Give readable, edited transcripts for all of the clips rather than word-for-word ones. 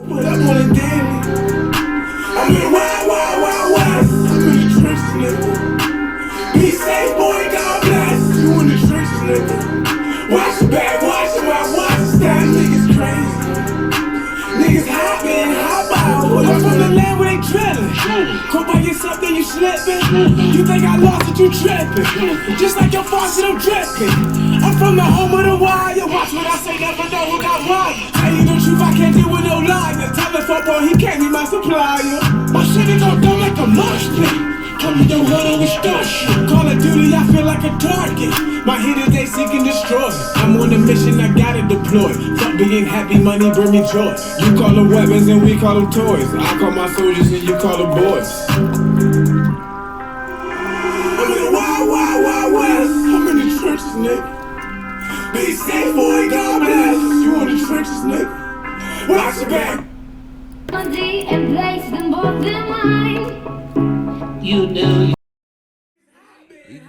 But I'm on a daily. I'm in the wild, wild, wild west. I'm in the trenches, nigga. Be safe, boy, God bless. You in the trenches, nigga. Watch your back, watch your back, watch your style. Niggas crazy. Niggas hopping, hop out. I'm from the land where they drilling. Come by yourself, then you slipping. You think I lost it, you tripping. Just like your faucet, I'm dripping. I'm from the home of the wire. Watch what I say, never know who got wire. Tell you the truth, I can't deal with no liar. Tell the fuck boy, he can't be my supplier. My shit is go dumb like a mosh pit. Come in your hood and we start shit. Call of Duty, I feel like a target. My hitters, they seek and destroy. I'm on a mission, I gotta deploy. Fuck being happy, money bring me joy. You call them weapons and we call them toys. I call my soldiers and you call them boys. I'm in the wild, wild, wild west. I'm in the trenches, nigga. Be safe, boy, God bless. You in the trenches, nigga. Watch your back. And place them both in mind. You know.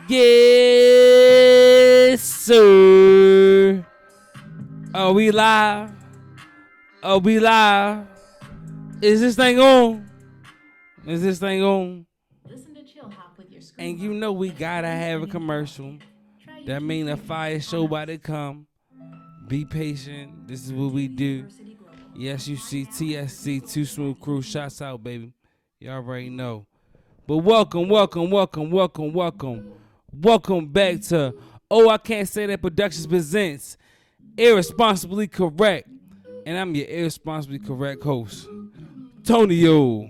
Yes, sir. Are we live? Are we live? Is this thing on? Is this thing on? Listen to Chill Hop with your screen. And you know we gotta have a commercial. That mean a fire show about to come. Be patient. This is what we do. Yes, you see TSC, Too Smooth Crew. Shots out, baby. You already know. But welcome back to I Can't Say That Productions presents Irresponsibly Correct. And I'm your Irresponsibly Correct host, Tonyo.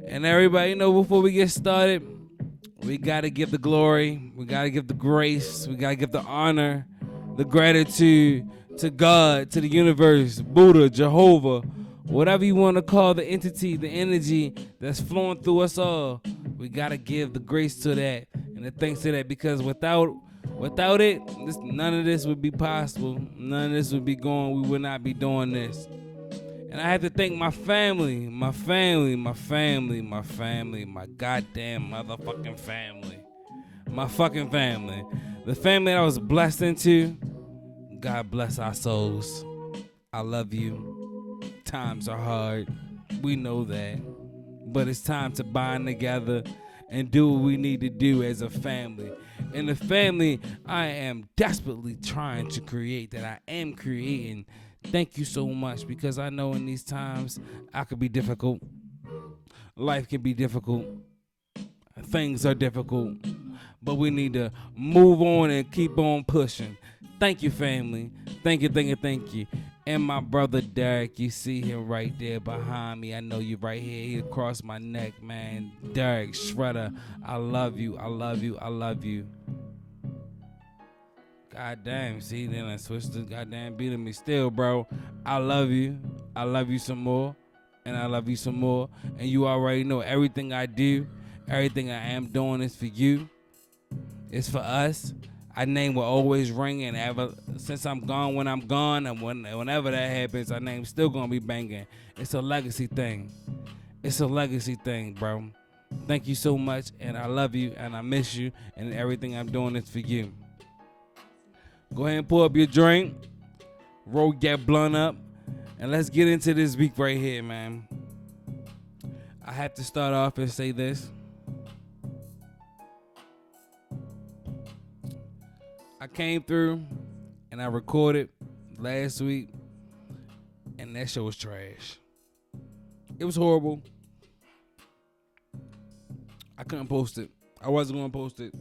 And everybody know before we get started, we gotta give the glory, we gotta give the grace, we gotta give the honor, the gratitude to God, to the universe, Buddha, Jehovah, whatever you want to call the entity, the energy that's flowing through us all. We gotta give the grace to that and the thanks to that, because without it, none of this would be possible. None of this would be going. We would not be doing this. And I have to thank my family, my goddamn motherfucking family, my fucking family, the family that I was blessed into. God bless our souls. I love you. Times are hard. We know that. But it's time to bind together and do what we need to do as a family. And the family I am desperately trying to create, that I am creating. Thank you so much, because I know in these times I could be difficult. Life can be difficult. Things are difficult. But we need to move on and keep on pushing. Thank you, family. Thank you. And my brother Derek, you see him right there behind me. I know you right here. He across my neck, man. Derek Shredder, I love you. God damn, see, then I switched the goddamn beat of me still, bro. I love you. I love you some more. And I love you some more. And you already know everything I do, everything I am doing is for you. It's for us. Our name will always ring, and ever since I'm gone, when I'm gone, and whenever that happens, our name's still gonna be banging. It's a legacy thing. It's a legacy thing, bro. Thank you so much, and I love you, and I miss you, and everything I'm doing is for you. Go ahead and pull up your drink, roll that blunt up, and let's get into this week right here, man. I have to start off and say this. I came through and I recorded last week, and that show was trash. It was horrible. I couldn't post it. I wasn't going to post it.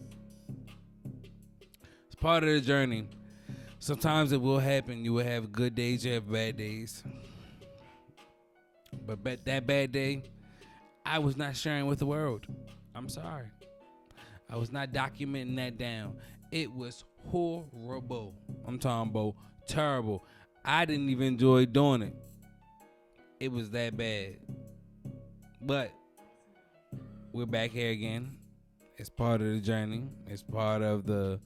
It's part of the journey. Sometimes it will happen. You will have good days, you have bad days. But that bad day, I was not sharing with the world. I'm sorry. I was not documenting that down. It was horrible. I'm talking about terrible. I didn't even enjoy doing it. It was that bad. But we're back here again. It's part of the journey. It's part of the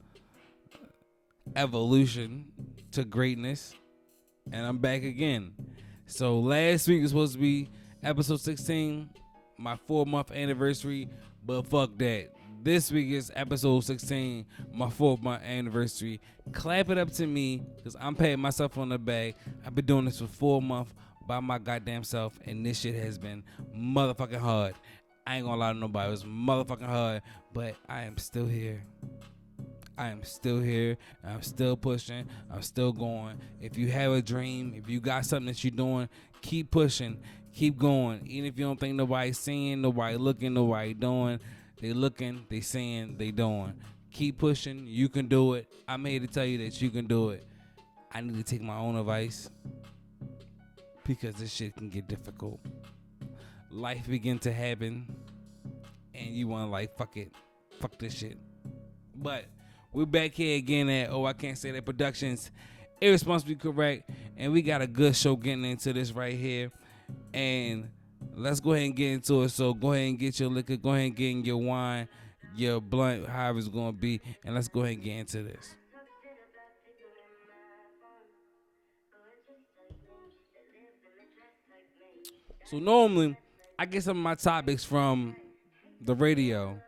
evolution to greatness. And I'm back again. So last week was supposed to be episode 16, my 4-month anniversary. But fuck that. This week is episode 16, my 4th-month anniversary. Clap it up to me, because I'm patting myself on the back. I've been doing this for 4 months by my goddamn self, and this shit has been motherfucking hard. I ain't gonna lie to nobody, it was motherfucking hard, but I am still here. I am still here. I'm still pushing. I'm still going. If you have a dream, if you got something that you're doing, keep pushing. Keep going. Even if you don't think nobody's seeing, nobody looking, nobody doing. They looking, they seeing, they doing. Keep pushing. You can do it. I'm here to tell you that you can do it. I need to take my own advice because this shit can get difficult. Life begin to happen and you want to like, fuck it. Fuck this shit. But we're back here again at I Can't Say That Productions, Irresponsibility Correct, and we got a good show getting into this right here. And let's go ahead and get into it. So go ahead and get your liquor, go ahead and get in your wine, your blunt, however it's going to be, and let's go ahead and get into this. So normally, I get some of my topics from the radio,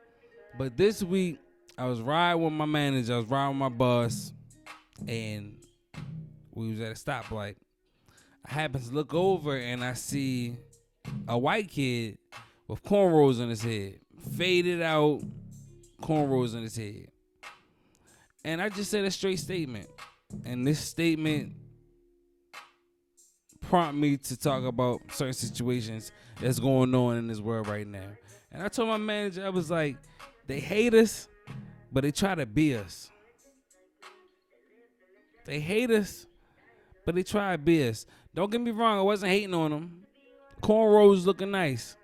but this week, I was riding with my manager, I was riding with my boss, and we was at a stoplight. I happen to look over and I see a white kid with cornrows on his head, faded out cornrows on his head. And I just said a straight statement. And this statement prompted me to talk about certain situations that's going on in this world right now. And I told my manager, I was like, they hate us, but they try to be us. They hate us, but they try to be us. Don't get me wrong, I wasn't hating on them. Cornrows looking nice.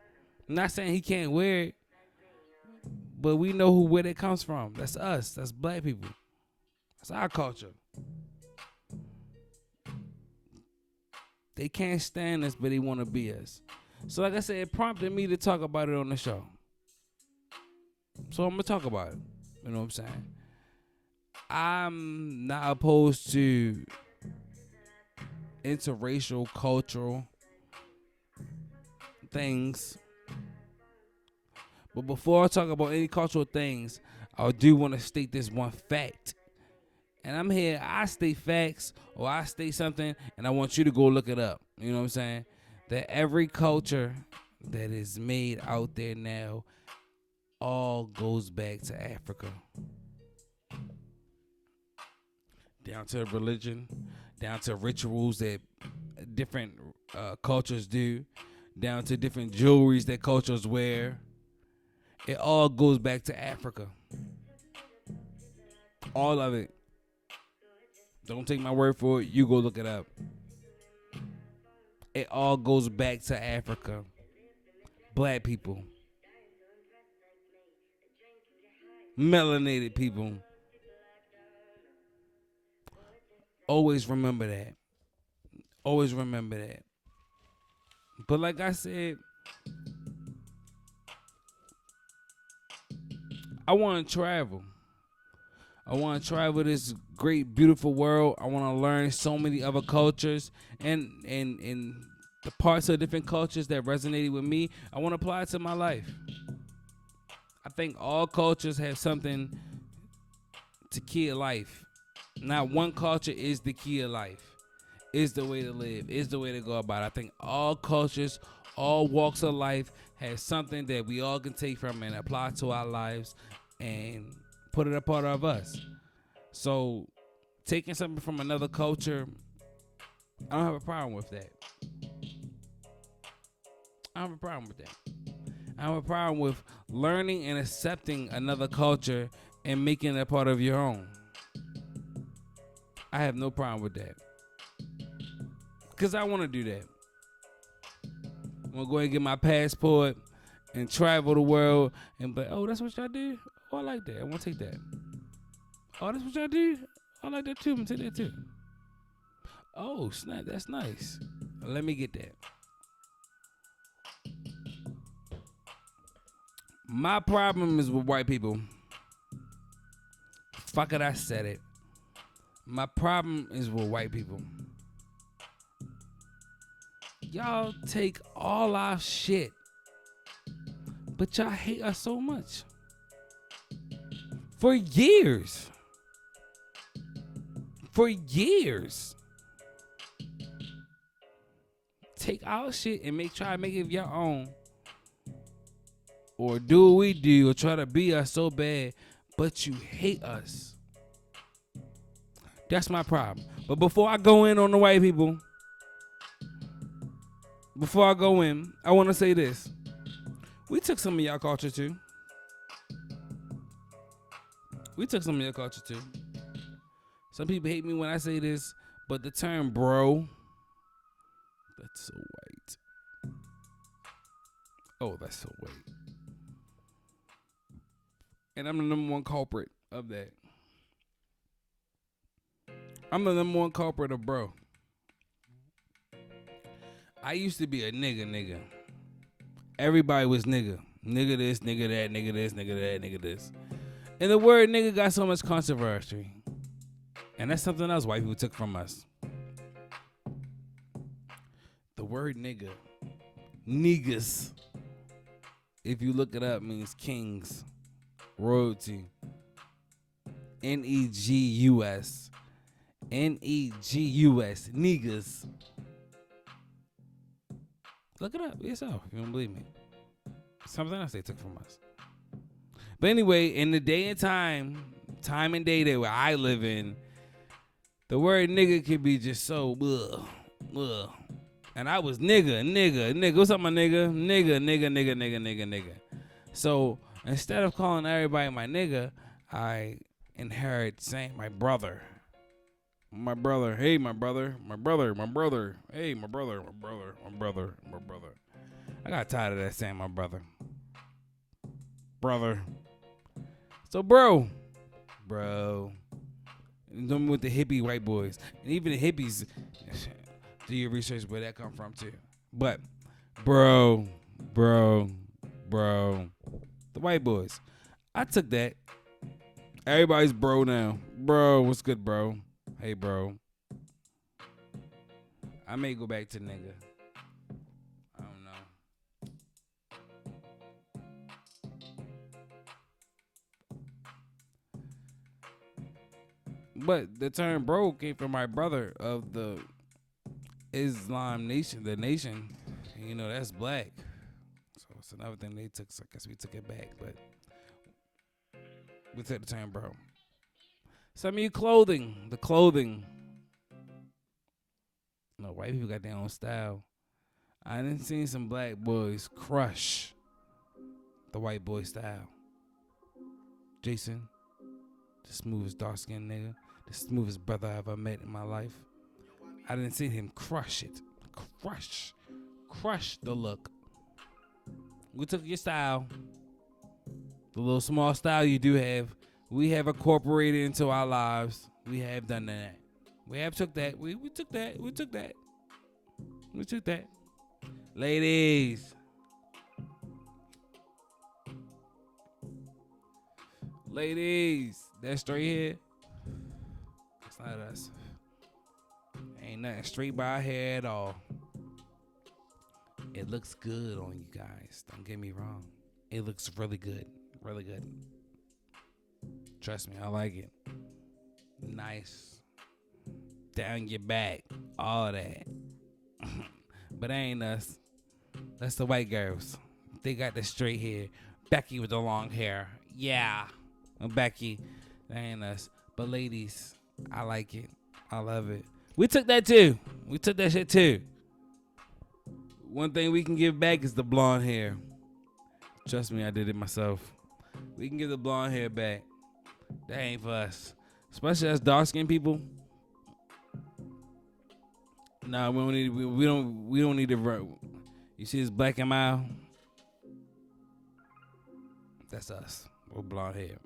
I'm not saying he can't wear it, but we know where that comes from. That's us. That's black people. That's our culture. They can't stand us, but they want to be us. So like I said, it prompted me to talk about it on the show. So I'm going to talk about it. You know what I'm saying? I'm not opposed to interracial, cultural things. But before I talk about any cultural things, I do want to state this one fact. And I'm here, I state facts or I state something and I want you to go look it up. You know what I'm saying? That every culture that is made out there now all goes back to Africa. Down to religion, down to rituals that different cultures do, down to different jewelries that cultures wear. It all goes back to Africa. All of it. Don't take my word for it. You go look it up. It all goes back to Africa. Black people. Melanated people. Always remember that. Always remember that. But like I said, I want to travel. I want to travel this great, beautiful world. I want to learn so many other cultures and the parts of different cultures that resonated with me. I want to apply it to my life. I think all cultures have something to key of life. Not one culture is the key of life. Is the way to live. Is the way to go about it. I think all cultures, all walks of life have something that we all can take from and apply to our lives and put it a part of us. So taking something from another culture, I don't have a problem with that. I don't have a problem with that. I have a problem with learning and accepting another culture and making it a part of your own. I have no problem with that. Because I want to do that. I'm going to go ahead and get my passport and travel the world and be like, oh, that's what y'all do? Oh, I like that. I want to take that. Oh, that's what y'all do? I like that too. I'm going to take that too. Oh, snap. That's nice. Let me get that. My problem is with white people. Fuck it, I said it. My problem is with white people. Y'all take all our shit, but y'all hate us so much. For years. For years. Take our shit and try to make it your own. Or do what we do or try to be us so bad, but you hate us. That's my problem. But before I go in on the white people, I want to say this. We took some of y'all culture too. Some people hate me when I say this, but the term bro, that's so white. Oh, that's so white. And I'm the number one culprit of that. I'm the number one culprit of bro. I used to be a nigga. Everybody was nigga. Nigga this, nigga that, nigga this, nigga that, nigga this. And the word nigga got so much controversy. And that's something else white people took from us. The word nigga, niggas, if you look it up, means kings, royalty. Negus. Negus. Niggas. Look it up yourself if you don't believe me. Something else they took from us. But anyway, in the day and time and day that where I live in, the word nigga can be just so ugh. And I was nigga. What's up, my nigga? Nigga. So instead of calling everybody my nigga, I inherit saying my brother. Hey, my brother. Hey, my brother. I got tired of that saying my brother. So, bro. Them with the hippie white boys. And even the hippies, do your research where that come from, too. But, bro. The white boys. I took that. Everybody's bro now. Bro, what's good, bro? Hey, bro. I may go back to nigga. I don't know. But the term bro came from my brother of the Islam nation, the nation. And, you know, that's black. So it's another thing they took. So I guess we took it back. But we took the term bro. Some of you the clothing. No, white people got their own style. I done seen some black boys crush the white boy style. Jason, the smoothest dark-skinned nigga, the smoothest brother I ever met in my life. I didn't see him crush it. Crush the look. We took your style, the little small style you do have. We have incorporated into our lives. We have done that. We have took that. We took that. We took that. Ladies. That straight hair. That's not us. Ain't nothing straight by our hair at all. It looks good on you guys. Don't get me wrong. It looks really good. Really good. Trust me, I like it. Nice. Down your back. All that. But that ain't us. That's the white girls. They got the straight hair. Becky with the long hair. Yeah. Becky. That ain't us. But ladies, I like it. I love it. We took that too. We took that shit too. One thing we can give back is the blonde hair. Trust me, I did it myself. We can give the blonde hair back. That ain't for us. Especially as dark-skinned people. Nah, we don't need to run. You see this black and mild? That's us. We're blonde hair.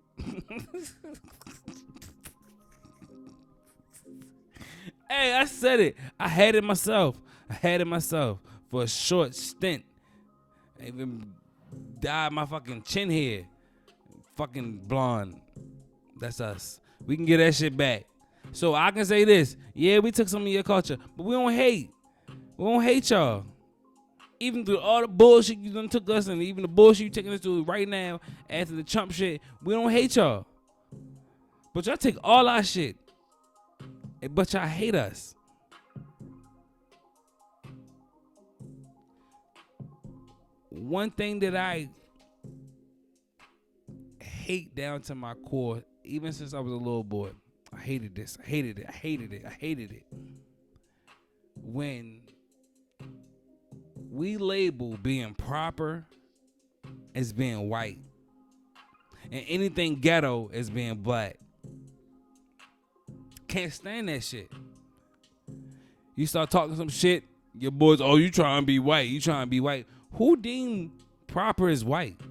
Hey, I said it. I had it myself for a short stint. I even dyed my fucking chin hair. Fucking blonde. That's us. We can get that shit back. So I can say this. Yeah, we took some of your culture, but we don't hate. We don't hate y'all. Even through all the bullshit you done took us and even the bullshit you taking us to right now after the Trump shit, we don't hate y'all. But y'all take all our shit. But y'all hate us. One thing that I hate down to my core, even since I was a little boy, I hated this. I hated it. I hated it. I hated it. When we label being proper as being white and anything ghetto as being black. Can't stand that shit. You start talking some shit, your boys, oh, you trying to be white. You trying to be white. Who deemed proper as white?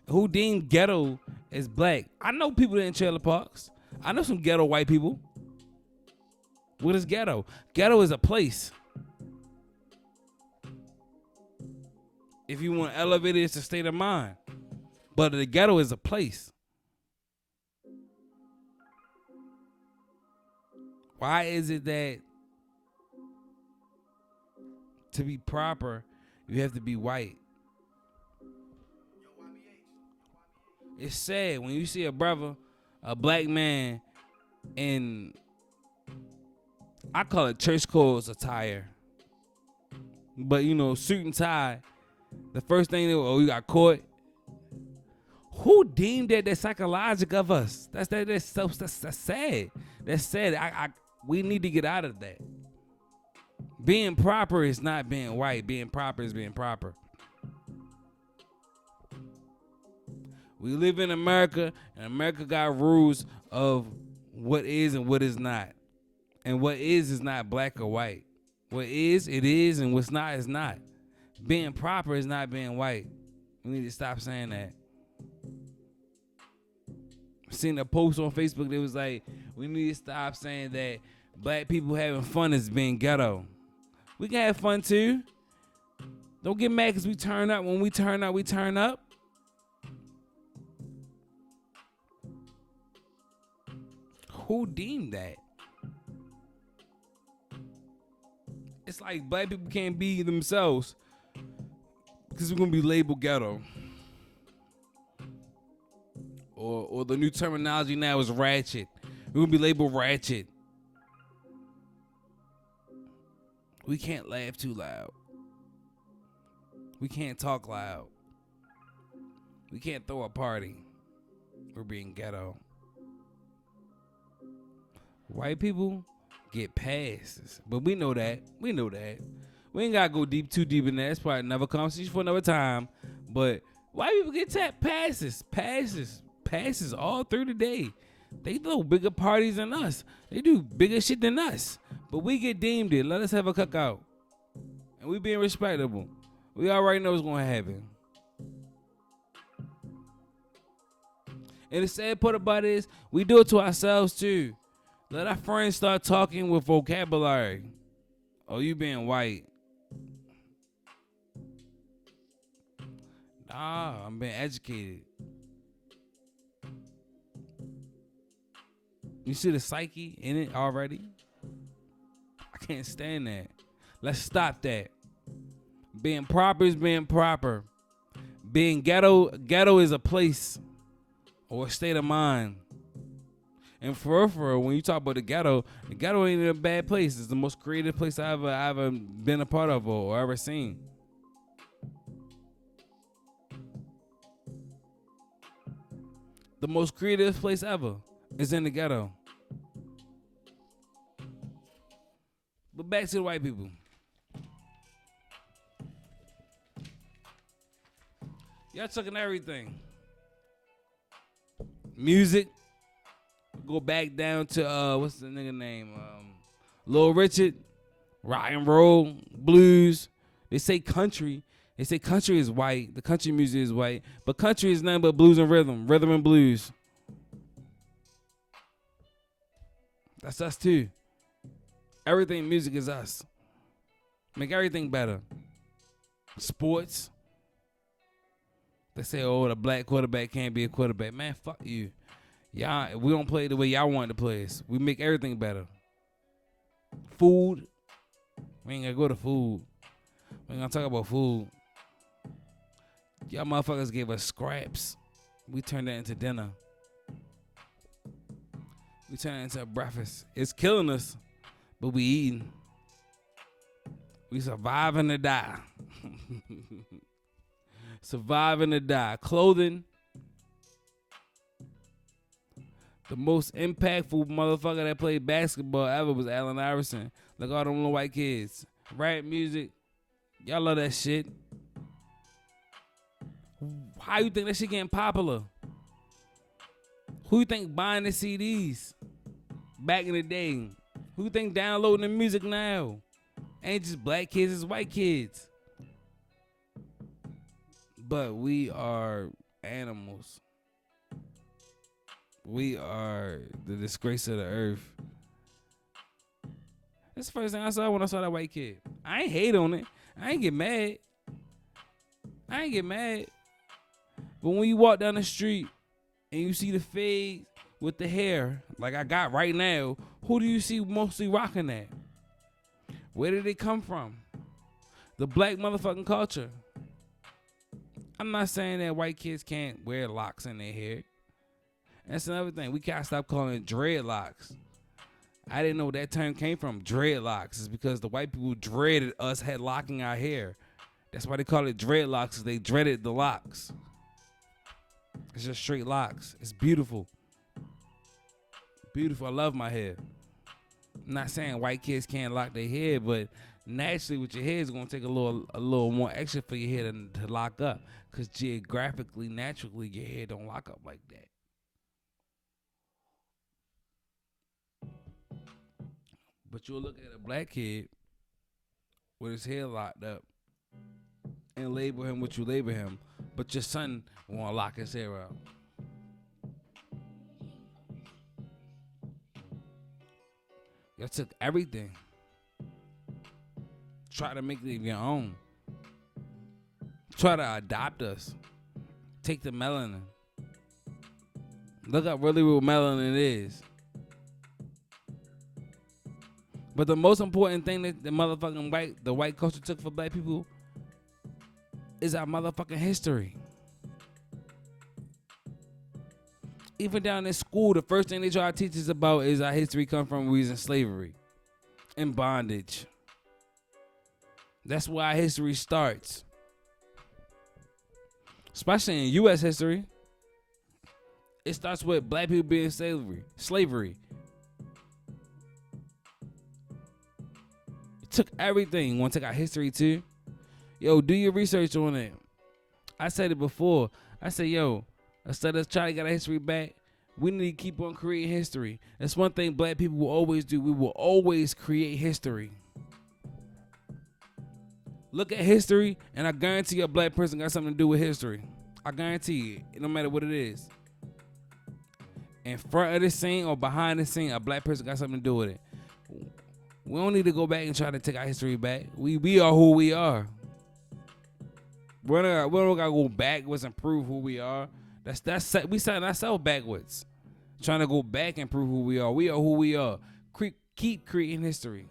Who deemed ghetto as black? I know people in trailer parks. I know some ghetto white people. What is ghetto? Ghetto is a place. If you want to elevate it, it's a state of mind. But the ghetto is a place. Why is it that to be proper, you have to be white? It's sad when you see a brother, a black man, in, I call it church clothes attire. But, you know, suit and tie, the first thing they were, oh, you got caught. Who deemed that psychological of us? That's sad. That's sad. We need to get out of that. Being proper is not being white. Being proper is being proper. We live in America, and America got rules of what is and what is not. And what is not black or white. What is, it is, and what's not is not. Being proper is not being white. We need to stop saying that. Seen a post on Facebook that was like, we need to stop saying that black people having fun is being ghetto. We can have fun too. Don't get mad because we turn up. When we turn up, we turn up. Who deemed that? It's like black people can't be themselves because we're going to be labeled ghetto. Or the new terminology now is ratchet. We're going to be labeled ratchet. We can't laugh too loud. We can't talk loud. We can't throw a party. We're being ghetto. White people get passes. But we know that. We know that. We ain't got to go too deep in that. It's probably another conversation for another time. But white people get passes all through the day. They throw bigger parties than us. They do bigger shit than us. But we get deemed it. Let us have a cookout. And we being respectable. We already know what's going to happen. And the sad part about it is, we do it to ourselves too. Let our friends start talking with vocabulary. Oh, you being white. Nah, I'm being educated. You see the psyche in it already? I can't stand that. Let's stop that. Being proper is being proper. Being ghetto is a place or a state of mind. And for real, when you talk about the ghetto ain't a bad place. It's the most creative place I ever been a part of or ever seen. The most creative place ever is in the ghetto. But back to the white people. Y'all taking everything. Music. Go back down to what's the nigga name? Lil Richard. Rock and roll, blues. They say country. They say country is white. The country music is white. But country is nothing but blues and rhythm. Rhythm and blues. That's us too. Everything music is us. Make everything better. Sports. They say, oh, the black quarterback can't be a quarterback. Man, fuck you. Y'all, we don't play the way y'all want to play us. We make everything better. Food. We ain't gonna go to food. We ain't gonna talk about food. Y'all motherfuckers gave us scraps. We turned that into dinner. We turn it into a breakfast. It's killing us, but we eating. We surviving to die. Surviving to die. Clothing. The most impactful motherfucker that played basketball ever was Allen Iverson. Like all them little white kids. Rap music. Y'all love that shit. How you think that shit getting popular? Who you think buying the CDs back in the day? Who you think downloading the music now? Ain't just black kids, it's white kids. But we are animals. We are the disgrace of the earth. That's the first thing I saw when I saw that white kid. I ain't hate on it. I ain't get mad. But when you walk down the street and you see the fade with the hair, like I got right now, who do you see mostly rocking that? Where did it come from? The black motherfucking culture. I'm not saying that white kids can't wear locks in their hair. That's another thing. We gotta stop calling it dreadlocks. I didn't know where that term came from. Dreadlocks is because the white people dreaded us had locking our hair. That's why they call it dreadlocks, because they dreaded the locks. It's just straight locks. It's beautiful. Beautiful. I love my hair. I'm not saying white kids can't lock their hair, but naturally with your hair it's gonna take a little more extra for your hair to lock up. Because geographically, naturally, your hair don't lock up like that. But you'll look at a black kid with his hair locked up and label him what you label him, but your son won't lock his hair out. Y'all took everything. Try to make it your own. Try to adopt us. Take the melanin. Look up really what melanin is. But the most important thing that the white culture took for black people is our motherfucking history. Even down in school, the first thing they try to teach us about is our history come from we was in slavery and bondage. That's where our history starts. Especially in U.S. history. It starts with black people being slavery. It took everything. Want to take our history too? Yo, do your research on it. I said it before. I said, yo, instead of trying to get our history back, we need to keep on creating history. That's one thing black people will always do. We will always create history. Look at history, and I guarantee a black person got something to do with history. I guarantee it, no matter what it is. In front of the scene or behind the scene, a black person got something to do with it. We don't need to go back and try to take our history back. We are who we are. We don't gotta go backwards and prove who we are. We setting ourselves backwards, trying to go back and prove who we are. We are who we are. Keep creating history.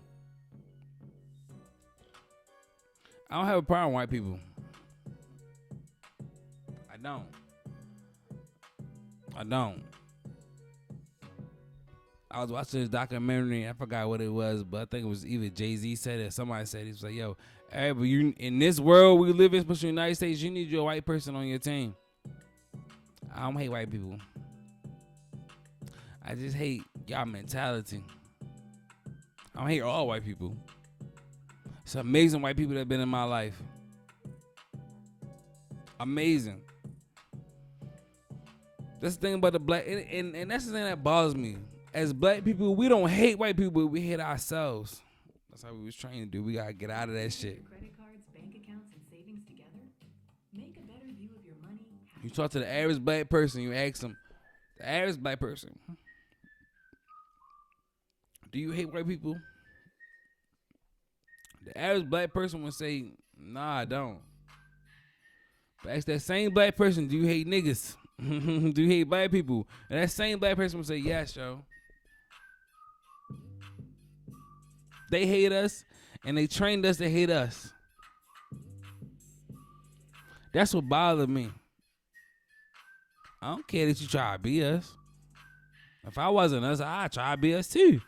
I don't have a problem with white people. I don't. I was watching this documentary. I forgot what it was, but I think it was either Jay-Z said it or somebody said it. He was like, yo, but you in this world we live in, especially in the United States, you need your white person on your team. I don't hate white people. I just hate y'all mentality. I don't hate all white people. It's amazing white people that have been in my life. Amazing. That's the thing about the black, and that's the thing that bothers me. As black people, we don't hate white people, we hate ourselves. That's how we was trained to do. We gotta get out of that shit. Credit cards, bank accounts, and savings together? Make a better view of your money. You talk to the average black person, you ask them, the average black person, do you hate white people? The average black person would say, nah, I don't. But ask that same black person, do you hate niggas? Do you hate black people? And that same black person would say, yes, yo. They hate us, and they trained us to hate us. That's what bothered me. I don't care that you try to be us. If I wasn't us, I'd try to be us too.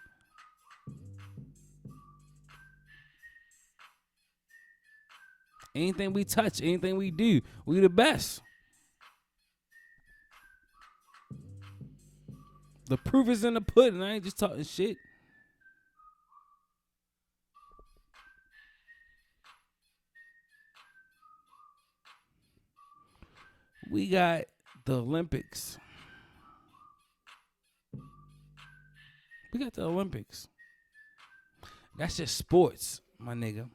Anything we touch, anything we do, we the best. The proof is in the pudding. I ain't just talking shit. We got the Olympics. We got the Olympics. That's just sports, my nigga.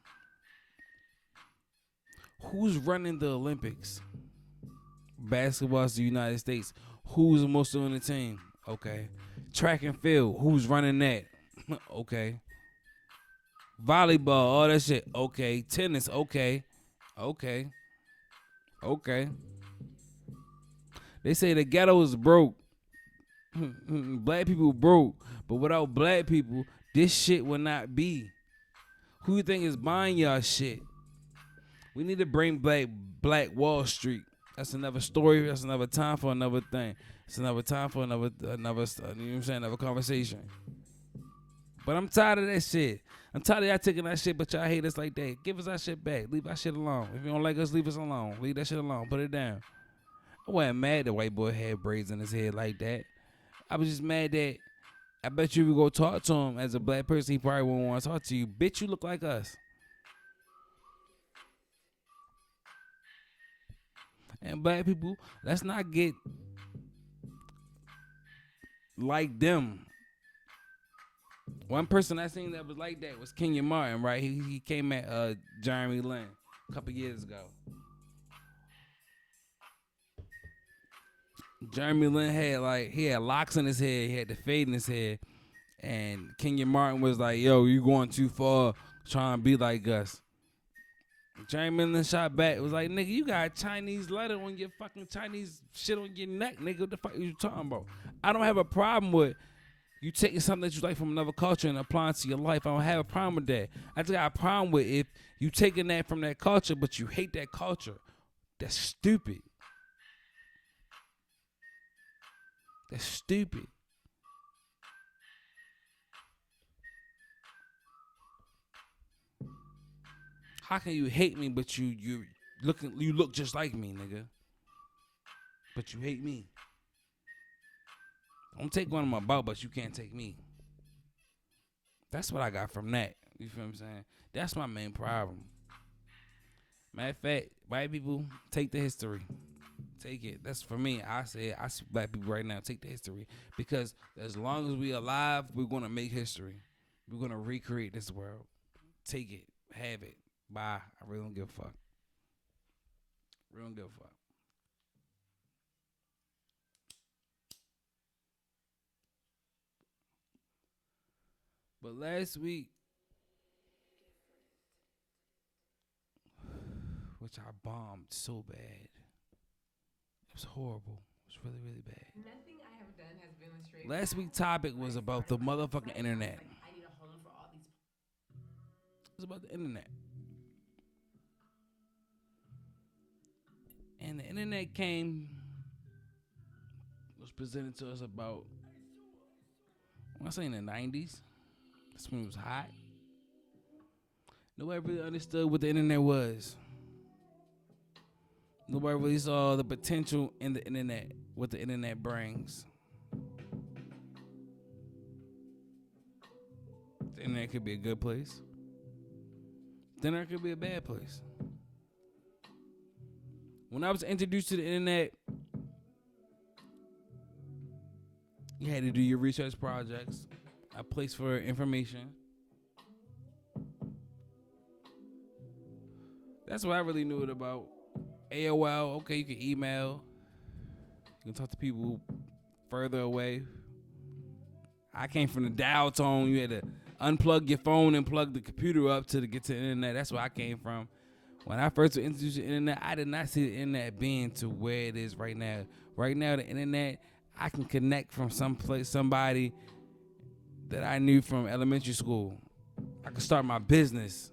Who's running the Olympics? Basketball's the United States. Who's the most on the team? Okay. Track and field. Who's running that? Okay. Volleyball, all that shit. Okay. Tennis. Okay. Okay. Okay. They say the ghetto is broke. Black people broke. But without black people, this shit will not be. Who you think is buying y'all shit? We need to bring back Black Wall Street. That's another story. That's another time for another thing. It's another time for another you know what I'm saying, another conversation. But I'm tired of that shit. I'm tired of y'all taking that shit, but y'all hate us like that. Give us our shit back. Leave our shit alone. If you don't like us, leave us alone. Leave that shit alone. Put it down. I wasn't mad the white boy had braids in his head like that. I was just mad that I bet you if you go talk to him as a black person, he probably won't want to talk to you. Bitch, you look like us. And black people, let's not get like them. One person I seen that was like that was Kenya Martin, right? He came at Jeremy Lin a couple years ago. Jeremy Lin he had locks in his head, he had the fade in his head, and Kenya Martin was like, "Yo, you going too far, trying to be like us." Jeremy Lin shot back. It was like, "Nigga, you got a Chinese letter on your fucking Chinese shit on your neck, nigga. What the fuck are you talking about?" I don't have a problem with you taking something that you like from another culture and applying to your life. I don't have a problem with that. I just got a problem with if you taking that from that culture, but you hate that culture. That's stupid. That's stupid. How can you hate me, but you look just like me, nigga? But you hate me. Don't take one of my bout, but you can't take me. That's what I got from that. You feel what I'm saying? That's my main problem. Matter of fact, white people, take the history. Take it. That's for me. I see black people right now, take the history. Because as long as we alive, we're going to make history. We're going to recreate this world. Take it. Have it. Bye. I really don't give a fuck. Really don't give a fuck. But last week, which I bombed so bad. It was horrible. It was really, really bad. Nothing I have done has been a straight. Last week's topic was about the motherfucking internet. I need a home for all these. It was about the internet. And the internet was presented to us about, I say in the 90s. That's when it was hot. Nobody really understood what the internet was. Nobody really saw the potential in the internet, what the internet brings. The internet could be a good place. The internet could be a bad place. When I was introduced to the internet, you had to do your research projects, a place for information. That's what I really knew it about. AOL, okay, you can email. You can talk to people further away. I came from the dial tone. You had to unplug your phone and plug the computer up to get to the internet. That's where I came from. When I first was introduced to the internet, I did not see the internet being to where it is right now. Right now, the internet, I can connect from somebody that I knew from elementary school. I could start my business.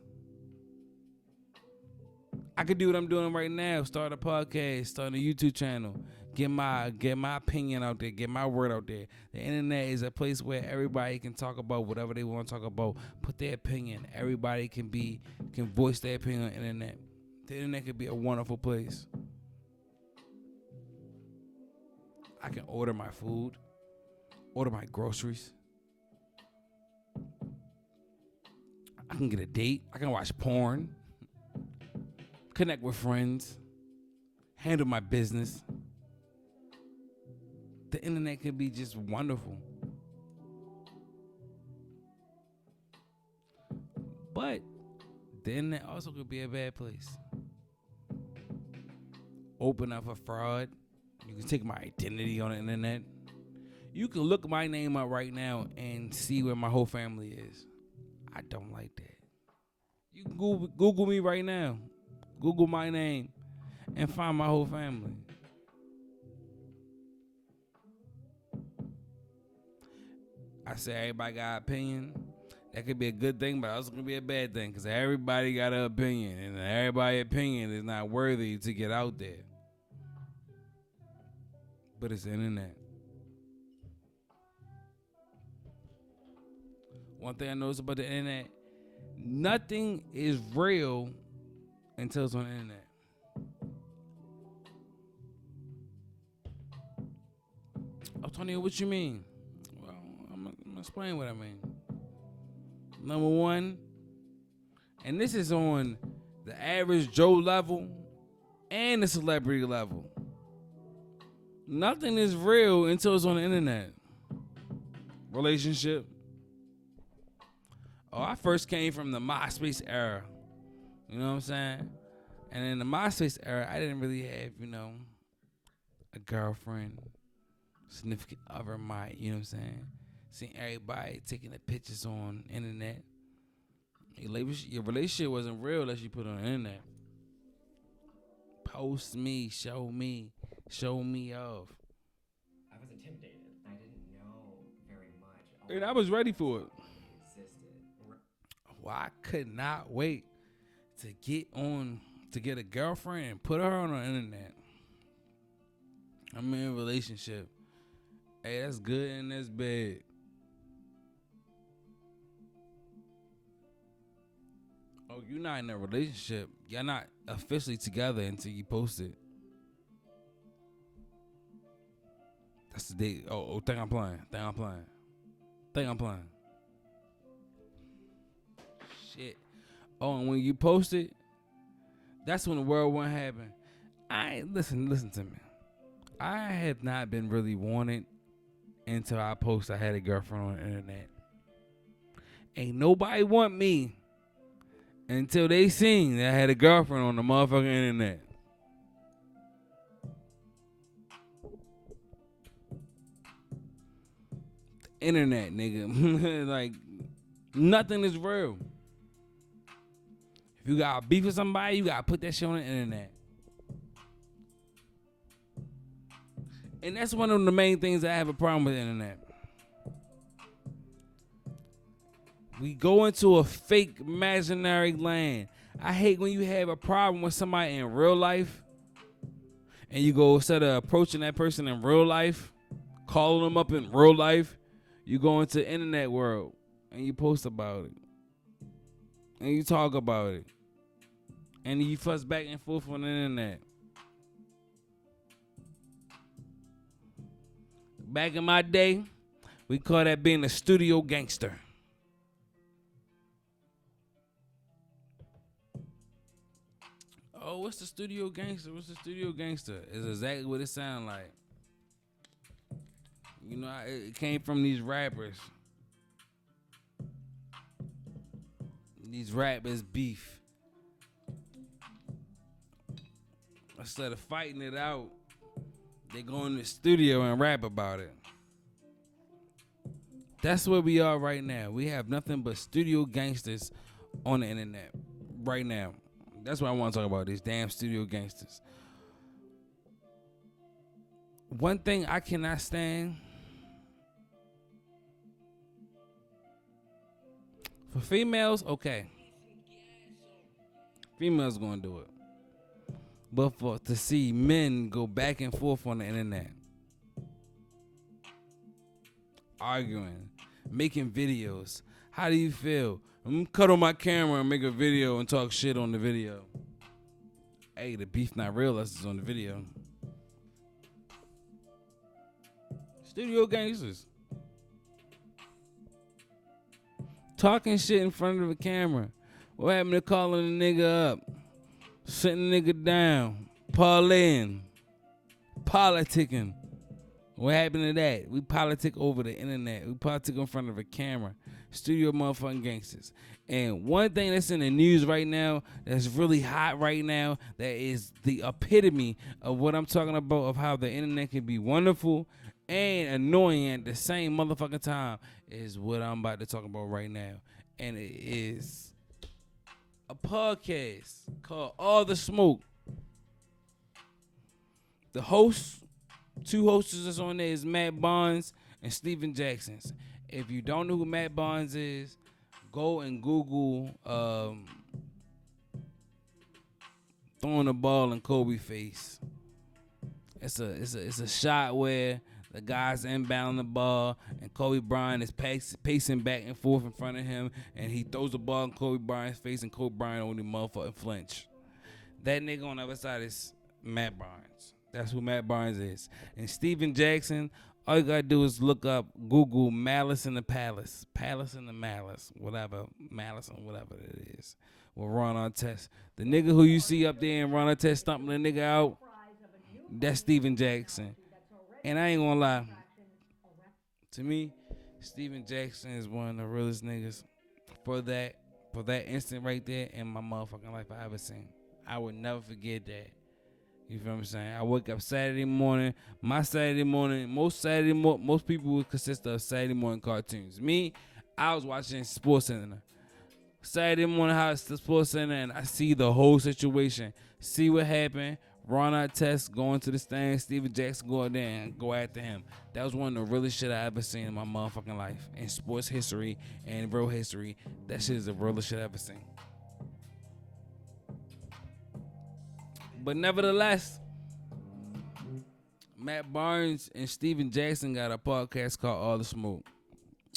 I could do what I'm doing right now, start a podcast, start a YouTube channel, get my opinion out there, get my word out there. The internet is a place where everybody can talk about whatever they want to talk about, put their opinion. Everybody can voice their opinion on the internet. The internet could be a wonderful place. I can order my food, order my groceries. I can get a date. I can watch porn, connect with friends, handle my business. The internet can be just wonderful. But the internet also could be a bad place. Open up for fraud. You can take my identity on the internet. You can look my name up right now and see where my whole family is. I don't like that. You can Google me right now. Google my name and find my whole family. I say everybody got an opinion. That could be a good thing, but also could be a bad thing because everybody got an opinion, and everybody's opinion is not worthy to get out there. But it's the internet. One thing I noticed about the internet, nothing is real until it's on the internet. Antonio, what you mean? Well, I'm gonna explain what I mean. Number one, and this is on the average Joe level and the celebrity level. Nothing is real until it's on the internet. Relationship. Oh, I first came from the MySpace era. You know what I'm saying? And in the MySpace era, I didn't really have, a girlfriend, significant other, you know what I'm saying? Seeing everybody taking the pictures on the internet. Your relationship wasn't real unless you put it on the internet. Post me, show me off. I was intimidated. I didn't know very much. And I was ready for it. Existed. Well, I could not wait to get a girlfriend and put her on the internet. I'm in a relationship. Hey, that's good and that's bad. Oh, you're not in a relationship. You're not officially together until you post it. That's the date. Oh, think I'm playing. Shit. Oh, and when you post it, that's when the world won't happen. Listen to me. I have not been really wanted until I post I had a girlfriend on the internet. Ain't nobody want me until they seen that I had a girlfriend on the motherfucking internet. Internet, nigga. Like, nothing is real. If you got beef with somebody, you gotta put that shit on the internet. And that's one of the main things I have a problem with the internet. We go into a fake imaginary land. I hate when you have a problem with somebody in real life and you go, instead of approaching that person in real life, calling them up in real life, you go into the internet world and you post about it. And you talk about it. And you fuss back and forth on the internet. Back in my day, we call that being a studio gangster. Oh, what's the studio gangster? It's exactly what it sounds like. It came from these rappers. These rappers beef. Instead of fighting it out, they go in the studio and rap about it. That's where we are right now. We have nothing but studio gangsters on the internet right now. That's what I want to talk about, these damn studio gangsters. One thing I cannot stand, for females, okay. Females gonna do it. but for to see men go back and forth on the internet, arguing, making videos. How do you feel? I'm gonna cut on my camera and make a video and talk shit on the video. Hey, the beef not real unless it's on the video. Studio gangsters. Talking shit in front of the camera. What happened to calling a nigga up? Sitting a nigga down. Parlaying. Politicking. What happened to that? We politic over the internet. We politic in front of a camera. Studio motherfucking gangsters. And one thing that's in the news right now, that's really hot right now, that is the epitome of what I'm talking about, of how the internet can be wonderful and annoying at the same motherfucking time, is what I'm about to talk about right now. And it is a podcast called All the Smoke. The hosts, two hosts that's on there is Matt Barnes and Steven Jackson. If you don't know who Matt Barnes is, go and Google throwing the ball in Kobe face. It's a shot where the guy's inbounding the ball and Kobe Bryant is pacing back and forth in front of him, and he throws the ball in Kobe Bryant's face, and Kobe Bryant only motherfucking flinch. That nigga on the other side is Matt Barnes. That's who Matt Barnes is. And Steven Jackson, all you gotta do is look up, Google Malice in the Palace. Palace in the Malice. Whatever. Malice or whatever it is. With Ron Artest. The nigga who you see up there and Ron Artest stomping the nigga out, that's Steven Jackson. And I ain't gonna lie. To me, Steven Jackson is one of the realest niggas for that instant right there in my motherfucking life I ever seen. I would never forget that. You feel what I'm saying? I wake up Saturday morning. Most people would consist of Saturday morning cartoons. Me, I was watching Sports Center. Saturday morning, how it's the Sports Center, and I see the whole situation. See what happened. Ron Artest going to the stand. Steven Jackson go out there and go after him. That was one of the realest shit I ever seen in my motherfucking life. In sports history and real history, that shit is the realest shit I ever seen. But nevertheless, Matt Barnes and Steven Jackson got a podcast called All the Smoke.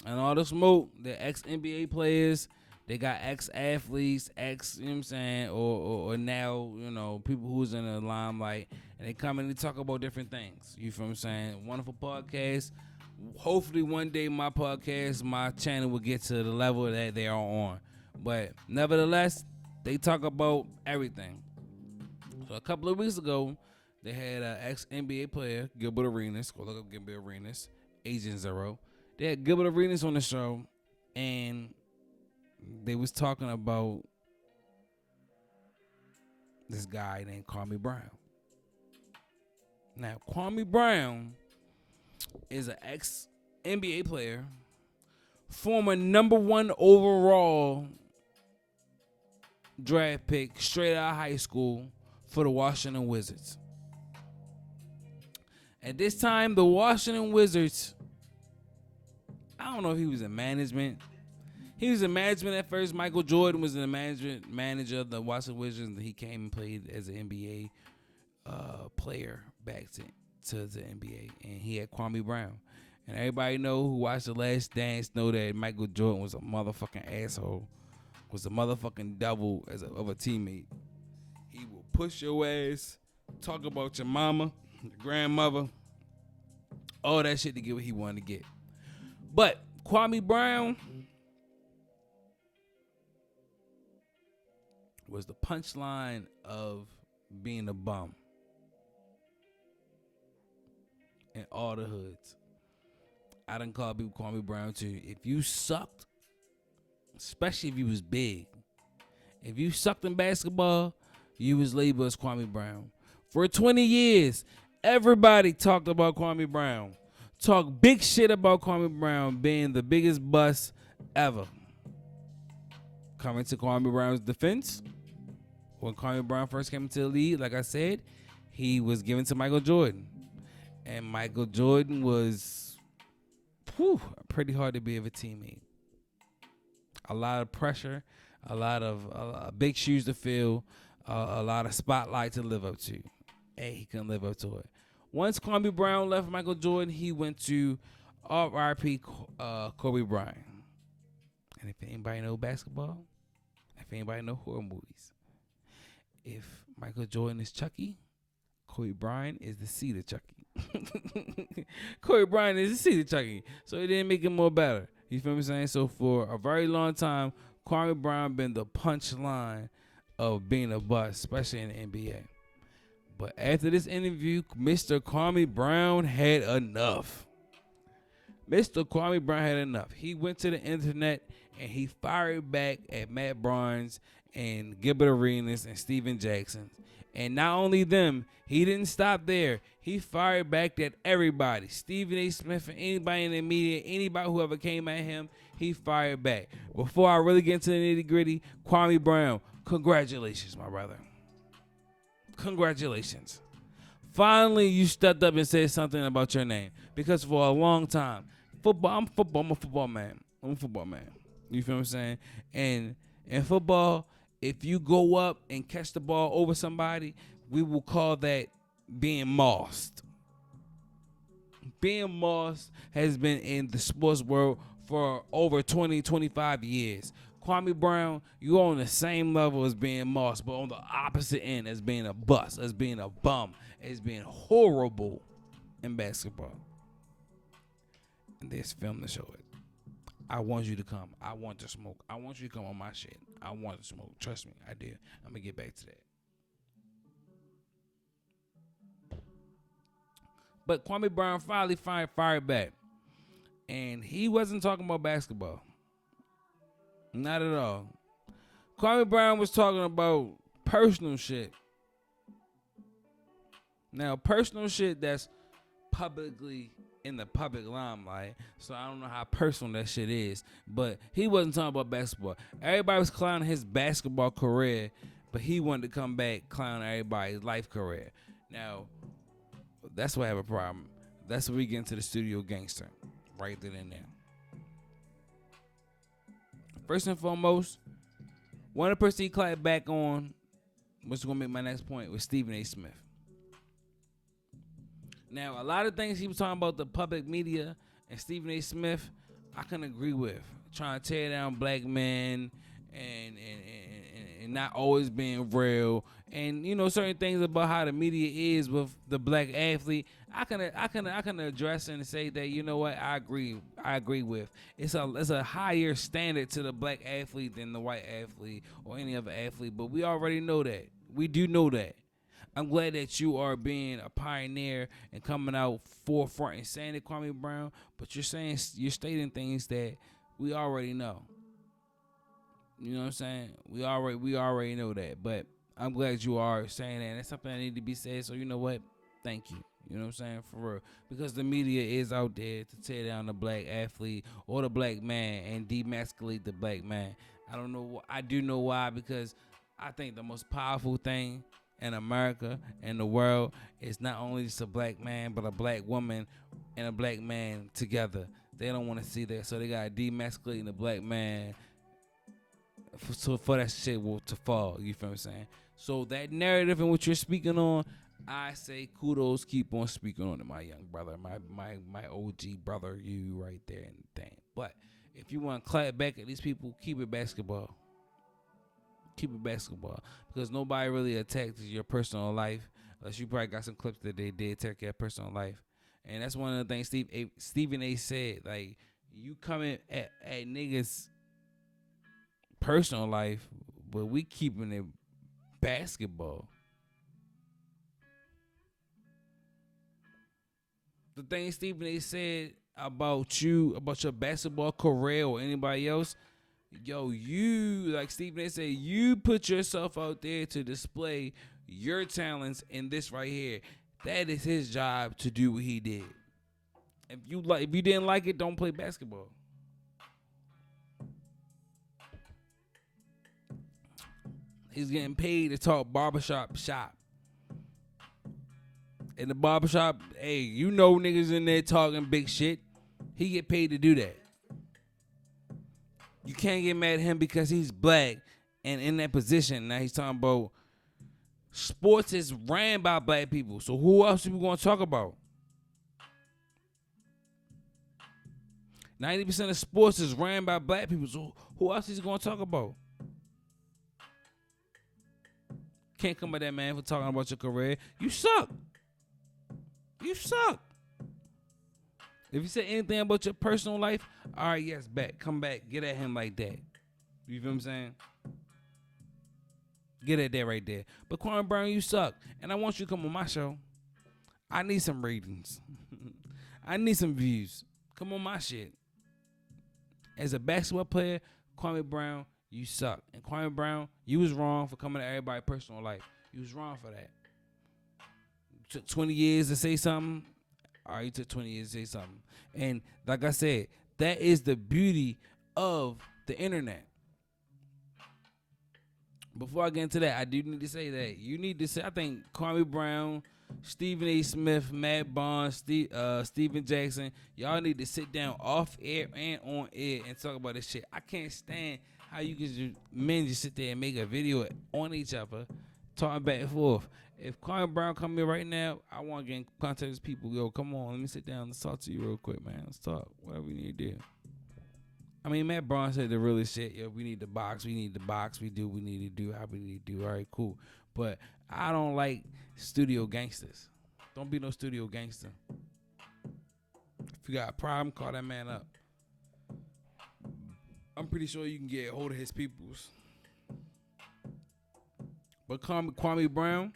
And All the Smoke, they're ex-NBA players. They got ex-athletes, you know what I'm saying, or now, you know, people who's in the limelight. And they come and they talk about different things. You feel what I'm saying? Wonderful podcast. Hopefully one day my podcast, my channel will get to the level that they are on. But nevertheless, they talk about everything. So a couple of weeks ago, they had an ex-NBA player, Gilbert Arenas. Go look up Gilbert Arenas, Agent Zero. They had Gilbert Arenas on the show, and they was talking about this guy named Kwame Brown. Now, Kwame Brown is an ex-NBA player, former #1 overall draft pick straight out of high school for the Washington Wizards. At this time, the Washington Wizards, I don't know if he was in management. He was in management at first. Michael Jordan was the manager of the Washington Wizards, and he came and played as an NBA player back to the NBA. And he had Kwame Brown. And everybody know who watched The Last Dance know that Michael Jordan was a motherfucking asshole, was a motherfucking devil of a teammate. He will push your ass, talk about your mama, your grandmother, all that shit to get what he wanted to get. But Kwame Brown was the punchline of being a bum in all the hoods. I done call people Kwame Brown too. If you sucked, especially if you was big, if you sucked in basketball, you was labeled as Kwame Brown. For 20 years, everybody talked about Kwame Brown. Talked big shit about Kwame Brown being the biggest bust ever. Coming to Kwame Brown's defense, when Kwame Brown first came into the league, like I said, he was given to Michael Jordan. And Michael Jordan was pretty hard to be of a teammate. A lot of pressure, a lot of big shoes to fill, a lot of spotlight to live up to. Hey, he couldn't live up to it. Once Kwame Brown left Michael Jordan, he went to R.I.P. Kobe Bryant. And if anybody know basketball, if anybody know horror movies, if Michael Jordan is Chucky, Kobe Bryant is the seed of Chucky. Kobe Bryant is the seed of Chucky. So it didn't make it more better. You feel me saying? So for a very long time, Kwame Brown been the punchline of being a bust, especially in the NBA. But after this interview, Mr. Kwame Brown had enough. Mr. Kwame Brown had enough. He went to the internet and he fired back at Matt Barnes and Gilbert Arenas and Steven Jackson. And not only them, he didn't stop there. He fired back at everybody. Stephen A. Smith and anybody in the media, anybody who ever came at him, he fired back. Before I really get into the nitty gritty, Kwame Brown, congratulations, my brother. Congratulations. Finally, you stepped up and said something about your name. Because for a long time, I'm a football man. You feel what I'm saying? And in football, if you go up and catch the ball over somebody, we will call that being mossed. Being mossed has been in the sports world for over 20, 25 years. Kwame Brown, you're on the same level as being mossed, but on the opposite end as being a bust, as being a bum, as being horrible in basketball. And there's film to show it. I want you to come. I want to smoke. I want you to come on my shit. I want to smoke. Trust me, I did. I'm going to get back to that. But Kwame Brown finally fired back. And he wasn't talking about basketball. Not at all. Kwame Brown was talking about personal shit. Now, personal shit that's publicly in the public limelight, so I don't know how personal that shit is, but he wasn't talking about basketball. Everybody was clowning his basketball career, but he wanted to come back clowning everybody's life career. Now, that's why I have a problem. That's where we get into the studio gangster, right then and there. First and foremost, one of the person he clapped back on, which is going to make my next point, was Stephen A. Smith. Now, a lot of things he was talking about the public media and Stephen A. Smith, I can agree with. Trying to tear down black men and not always being real. And, you know, certain things about how the media is with the black athlete, I can address and say that, you know what, I agree with. It's a higher standard to the black athlete than the white athlete or any other athlete, but we already know that. We do know that. I'm glad that you are being a pioneer and coming out forefront and saying it, Kwame Brown, but you're stating things that we already know. You know what I'm saying? We already know that, but I'm glad you are saying that, and that's something that need to be said, so you know what? Thank you. You know what I'm saying? For real. Because the media is out there to tear down the black athlete or the black man and demasculate the black man. I don't know. I do know why, because I think the most powerful thing in America and the world is not only just a black man, but a black woman and a black man together. They don't want to see that, so they got to demasculate the black man for that shit to fall. You feel what I'm saying? So that narrative and what you're speaking on, I say kudos, keep on speaking on it, my young brother, my OG brother, you right there and thing. But if you want to clap back at these people, keep it basketball. Keep it basketball, because nobody really attacked your personal life, unless you probably got some clips that they did attack your personal life. And that's one of the things Stephen A. said, like, you coming at niggas' personal life, but we keeping it basketball. The thing Stephen A. said about you, about your basketball career or anybody else, yo, you, like Stephen A. said, you put yourself out there to display your talents in this right here. That is his job to do what he did. If you didn't like it, don't play basketball. He's getting paid to talk barbershop shop. In the barbershop, hey, you know niggas in there talking big shit. He get paid to do that. You can't get mad at him because he's black and in that position. Now he's talking about Sports is ran by black people. So who else are we going to talk about? 90% of sports is ran by black people. So who else is he going to talk about? Can't come at that man for talking about your career. You suck. You suck. If you say anything about your personal life, all right, yes, back. Come back. Get at him like that. You feel what I'm saying? Get at that right there. But Kwame Brown, you suck. And I want you to come on my show. I need some ratings. I need some views. Come on my shit. As a basketball player, Kwame Brown, you suck. And Kwame Brown, you was wrong for coming at everybody's personal life. You was wrong for that. It took 20 years to say something. All right, you took 20 years to say something. And like I said, that is the beauty of the internet. Before I get into that, I do need to say that you need to say, I think Kwame Brown, Stephen A. Smith, Matt Barnes, Steven Jackson, y'all need to sit down off air and on air and talk about this shit. I can't stand how you can men just sit there and make a video on each other, talking back and forth. If Kwame Brown come here right now, I want to get in contact with people. Yo, come on, let me sit down and talk to you real quick, man. Let's talk. Whatever we need to do. I mean, Matt Barnes said the realest shit. Yo, we need to box. We need to box. We do what we need to do. How we need to do. All right, cool. But I don't like studio gangsters. Don't be no studio gangster. If you got a problem, call that man up. I'm pretty sure you can get a hold of his peoples. But Kwame Brown,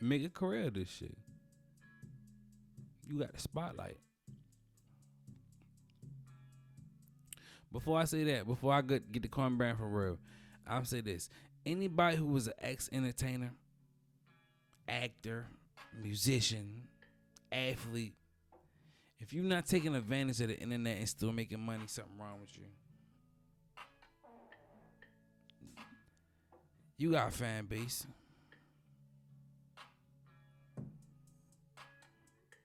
make a career of this shit. You got the spotlight. Before I say that, before I get the Kwame Brown for real, I'll say this. Anybody who was an ex-entertainer, actor, musician, athlete, if you're not taking advantage of the internet and still making money, something wrong with you. You got a fan base.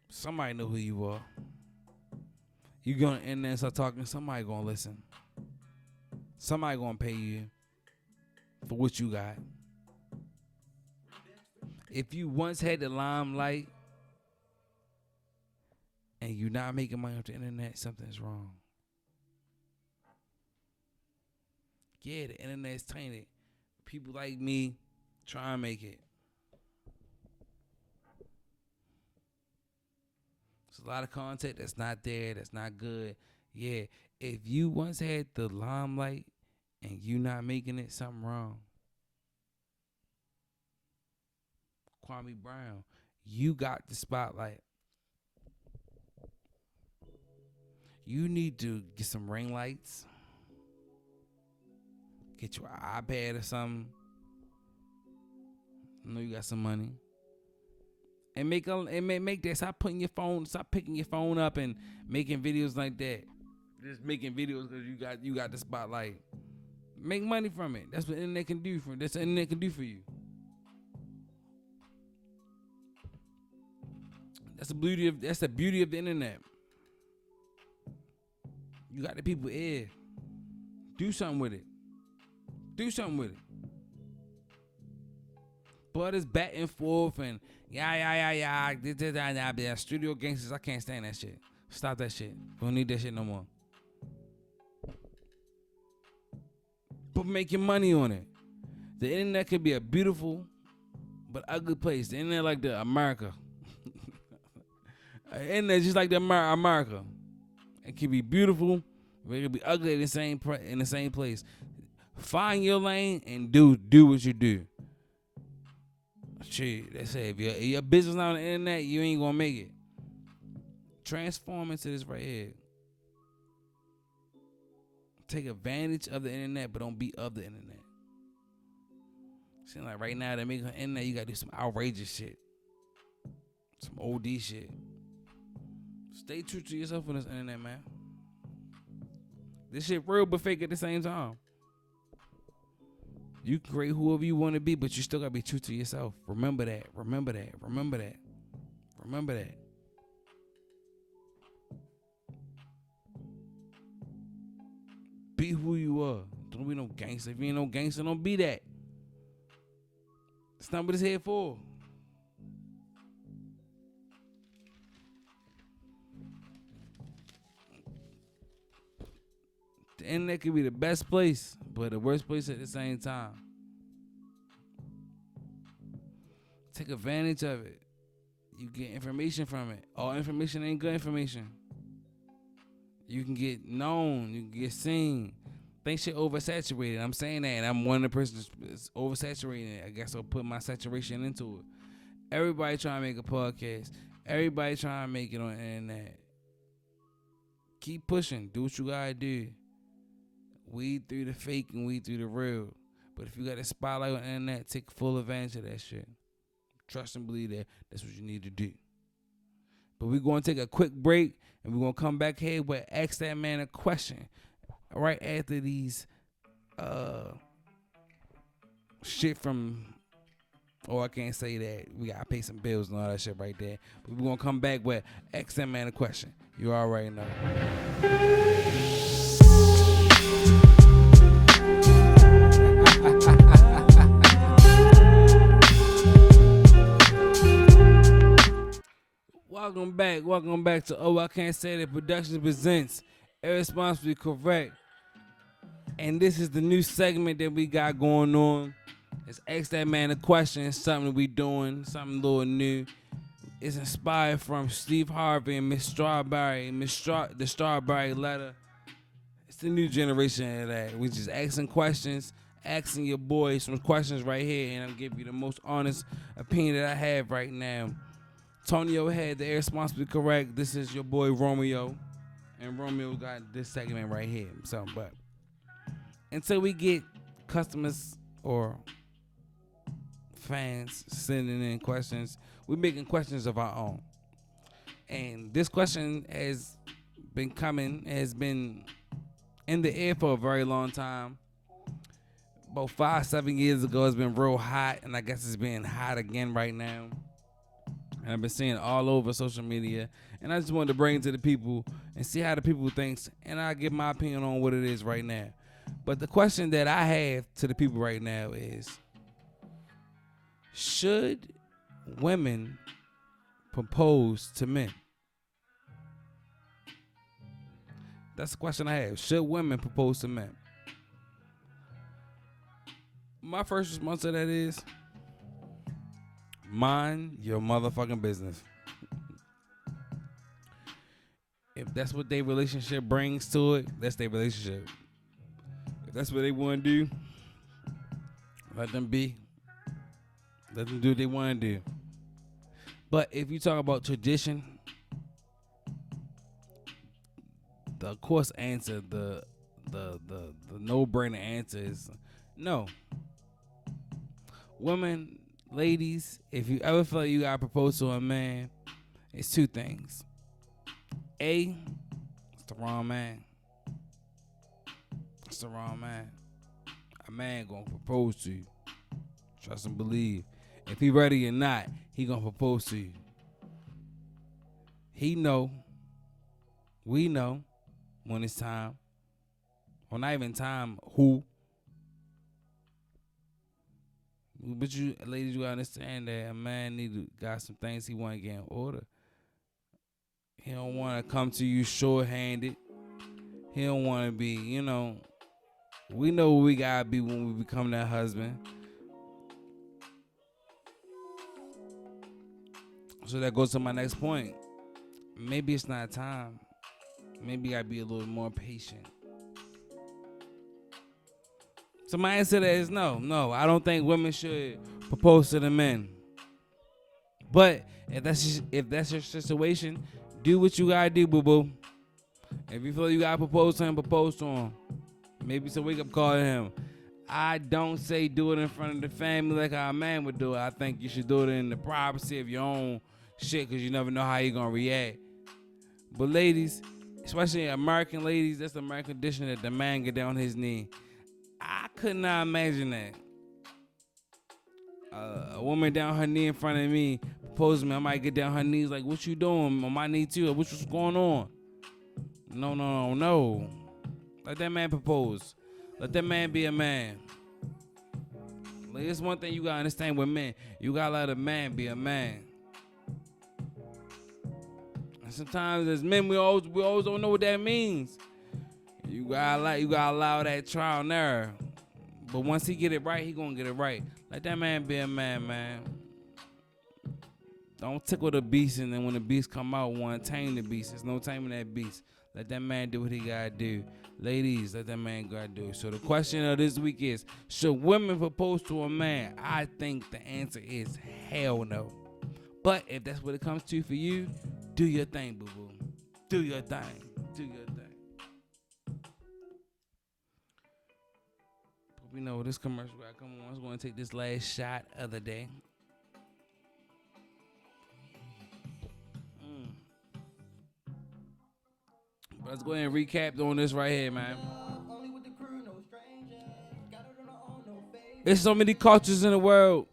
Somebody know who you are. You go on the internet and start talking, somebody gonna listen. Somebody gonna pay you for what you got. If you once had the limelight and you're not making money off the internet, something's wrong. Yeah, the internet's tainted. People like me try and make it. There's a lot of content that's not there, that's not good. Yeah, if you once had the limelight and you not making it, something wrong. Kwame Brown, you got the spotlight. You need to get some ring lights. Get your iPad or something. I know you got some money. And make that. Stop picking your phone up and making videos like that. Just making videos because you got the spotlight. Make money from it. That's what the internet can do for. That's what the internet can do for you. That's the beauty of the internet. You got the people here. Do something with it. But it's back and forth and yeah. Studio gangsters, I can't stand that shit. Stop that shit. We don't need that shit no more. But make your money on it. The internet could be a beautiful but ugly place. The internet like the America. The internet just like the America. It can be beautiful, but it can be ugly in the same place. Find your lane and do what you do. Shit, that's it. If your business not on the internet, you ain't gonna make it. Transform into this right here. Take advantage of the internet, but don't be of the internet. Seems like right now they make the internet, you gotta do some outrageous shit, some OD shit. Stay true to yourself on this internet, man. This shit real but fake at the same time. You can create whoever you want to be, but you still gotta be true to yourself. Remember that. Be who you are. Don't be no gangster. If you ain't no gangster, don't be that. That's not what it's here for. The internet could be the best place, but the worst place at the same time. Take advantage of it. You get information from it. All information ain't good information. You can get known. You can get seen. Things shit oversaturated. I'm saying that, and I'm one of the persons that's oversaturating it. I guess I'll put my saturation into it. Everybody trying to make a podcast. Everybody trying to make it on the internet. Keep pushing. Do what you gotta do. Weed through the fake and weed through the real. But if you got a spotlight on the internet, take full advantage of that shit. Trust and believe that that's what you need to do. But we're going to take a quick break, and we're going to come back here with Ask That Man a Question right after these shit from, I can't say that. We got to pay some bills and all that shit right there. But we're going to come back with Ask That Man a Question. You already know. Welcome back to I Can't Say That Productions presents Irresponsibly Correct. And this is the new segment that we got going on. It's Ask That Man a Question. It's something we doing, something a little new. It's inspired from Steve Harvey and Miss Strawberry, the Strawberry Letter. It's the new generation of that. We just asking questions, asking your boys some questions right here, and I'm giving you the most honest opinion that I have right now. Tonio had the Irresponsibly Correct. This is your boy Romeo, and Romeo got this segment right here. So, but until we get customers or fans sending in questions, we're making questions of our own. And this question has been in the air for a very long time. About 5-7 years ago, it's been real hot, and I guess it's being hot again right now. And I've been seeing it all over social media. And I just wanted to bring it to the people and see how the people thinks. And I'll give my opinion on what it is right now. But the question that I have to the people right now is, should women propose to men? That's the question I have. Should women propose to men? My first response to that is, mind your motherfucking business. If that's what their relationship brings to it, that's their relationship. If that's what they want to do, let them be. Let them do what they want to do. But if you talk about tradition, the of course answer, the no-brainer answer is no. Women, ladies, if you ever feel like you gotta propose to a man, it's two things. A, it's the wrong man. It's the wrong man. A man gonna propose to you. Trust and believe. If he ready or not, he gonna propose to you. He know. We know when it's time. Or not even time, who. But you, ladies, you gotta understand that a man got some things he want to get in order. He don't want to come to you short-handed. He don't want to be, we know what we gotta be when we become that husband. So that goes to my next point. Maybe it's not time. Maybe you gotta be a little more patient. So my answer to that is no. I don't think women should propose to the men. But if that's your situation, do what you gotta do, boo boo. If you feel you gotta propose to him. Maybe it's a wake up call to him. I don't say do it in front of the family like how a man would do it. I think you should do it in the privacy of your own shit, because you never know how you're gonna react. But ladies, especially American ladies, that's the American tradition that the man get down on his knee. I could not imagine that. A woman down her knee in front of me proposing me, I might get down her knees like, what you doing on my knee too? What's going on? No. Let that man propose. Let that man be a man. Like, it's one thing you gotta understand with men. You gotta let a man be a man. And sometimes as men, we always don't know what that means. You gotta allow that trial and error. But once he get it right, he gonna get it right. Let that man be a man, man. Don't tickle the beast, and then when the beast come out, want to tame the beast. There's no taming that beast. Let that man do what he gotta do. Ladies, let that man gotta do it. So the question of this week is, should women propose to a man? I think the answer is hell no. But if that's what it comes to for you, do your thing, boo-boo. Do your thing. Do your thing. But we know this commercial gotta come on. I was gonna take this last shot of the day. Let's go ahead and recap on this right here, man. There's so many cultures in the world.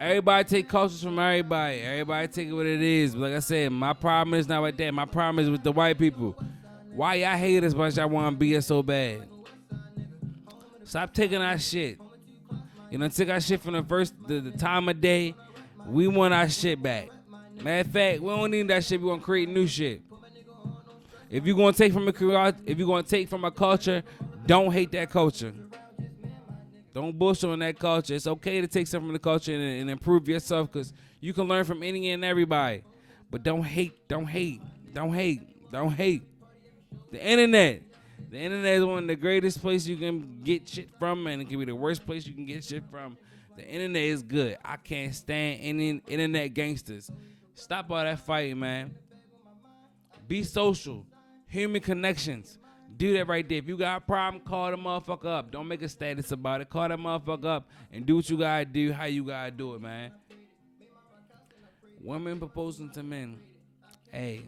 Everybody take cultures from everybody. Everybody take it what it is. But like I said, my problem is not with that. My problem is with the white people. Why y'all hate us, but y'all want to be us so bad? Stop taking our shit. You know, take our shit from the time of day. We want our shit back. Matter of fact, we don't need that shit. We want to create new shit. If you're gonna take from a culture, don't hate that culture. Don't bullshit on that culture. It's okay to take something from the culture and improve yourself, because you can learn from any and everybody. But don't hate. The internet is one of the greatest places you can get shit from, and it can be the worst place you can get shit from. The internet is good. I can't stand any internet gangsters. Stop all that fighting, man. Be social. Human connections. Do that right there. If you got a problem, call the motherfucker up. Don't make a status about it. Call that motherfucker up and do what you gotta do, how you gotta do it, man. Women proposing to men. Hey.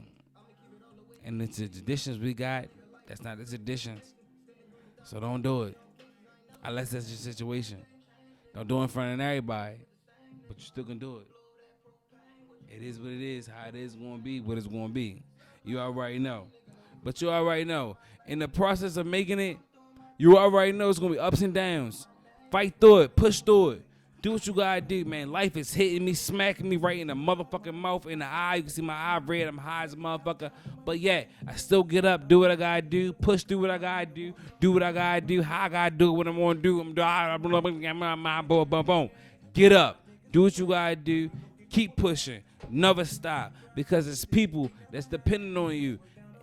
And the traditions we got, that's not the traditions. So don't do it. Unless that's your situation. Don't do it in front of everybody. But you still can do it. It is what it is, how it is gonna be, what it's gonna be. You already know. But you already know. In the process of making it, you already know it's going to be ups and downs. Fight through it. Push through it. Do what you got to do, man. Life is hitting me, smacking me right in the motherfucking mouth, in the eye. You can see my eye red. I'm high as a motherfucker. But yeah, I still get up, do what I got to do, push through what I got to do what I got to do, how I got to do what I'm going to do. Get up. Do what you got to do. Keep pushing. Never stop. Because it's people that's depending on you.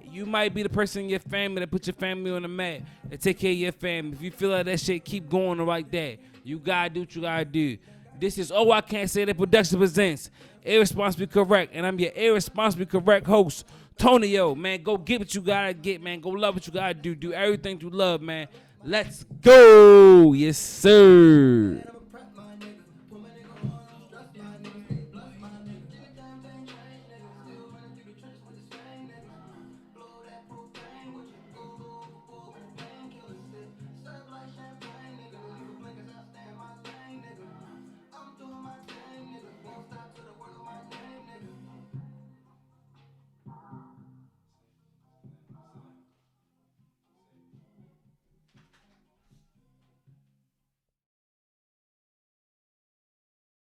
You might be the person in your family that put your family on the map and take care of your family. If you feel like that shit keep going like that, you gotta do what you gotta do. This is I Can't Say That Production presents Irresponsibly Correct, and I'm your Irresponsibly Correct host, Tonio. Man, go get what you gotta get, man. Go love what you gotta do. Do everything you love, man. Let's go. Yes, sir.